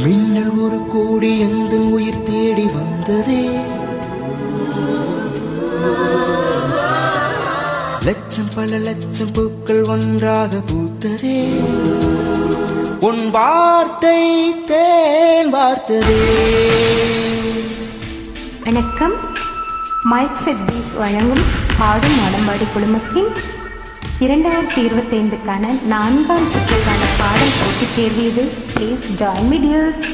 மின்னல் ஒரு கோடி எந்த உயிர் தேடி வந்ததே, லட்சம் பல லட்சம் பூக்கள் ஒன்றாக பூத்ததே, உன் வார்த்தை தேன் வார்த்ததே. வணக்கம். மைக் செட் பீஸ் வழங்கும் ஆடும் ஆடம்பாடி குழுமத்தின் 2025க்கான 4ஆம் சுற்றுக்கான பாடல் போட்டித் தேர்வு இது. Please join me dears.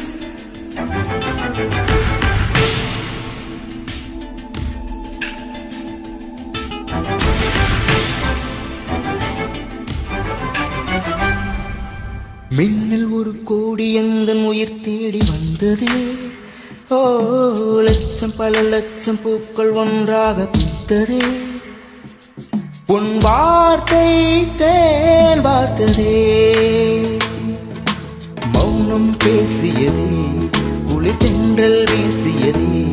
மின்னல் ஒரு கோடி எந்த உயிர் தேடி வந்ததே, ஓ லட்சம் பல லட்சம் பூக்கள் ஒன்றாக பூத்ததே, உன் வார்த்தை தேன் வார்த்ததே. மௌனம் பேசியதே, குளிர் தென்றல் வீசியதே,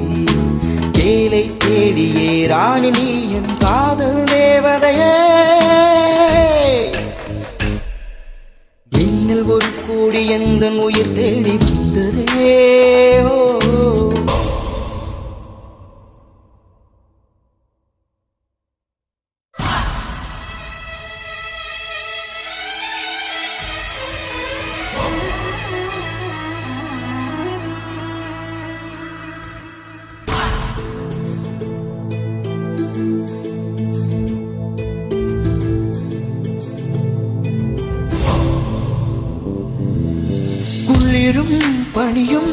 ஏலை தேடியே ராணி நீ என் காதல் தேவதையே. மின்னல் ஒரு கோடி எந்த உயிர் தேடி வந்ததே, ஓ குளிரும் பனியும்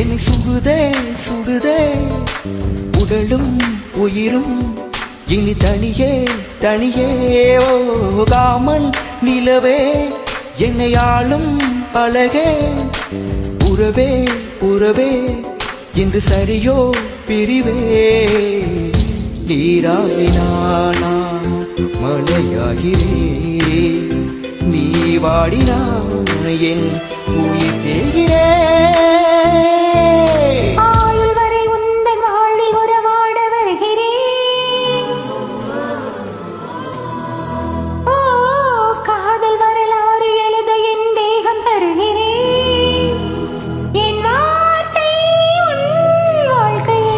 என்னை சுடுதே சுடுதே, உடலும் உயிரும் இனி தனியே தனியே. ஓ காமன் நிலவே என்னை ஆளும் அழகே, உறவே உறவே இன்று சரியோ பிரிவே. நீராகினானா மழையாகிறே, நீ வாடினா என் உயிர் தேகிறே. ஆயுள் வரை உந்தன் வாழ்வில் உறவாட வருகிறேன். ஓ காதல் வரலாறு எழுத என் தேகம் தருகிறேன். என் வார்த்தை உன் வாழ்க்கையே.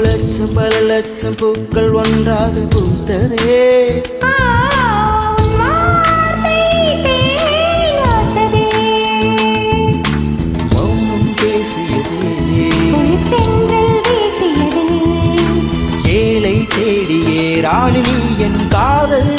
லட்சம் பல லட்சம் பூக்கள் ஒன்றாக பூத்ததே, மௌனம் பேசியதே, வீசியதே, ஏலை தேடியே ராணி நீ என் காதல்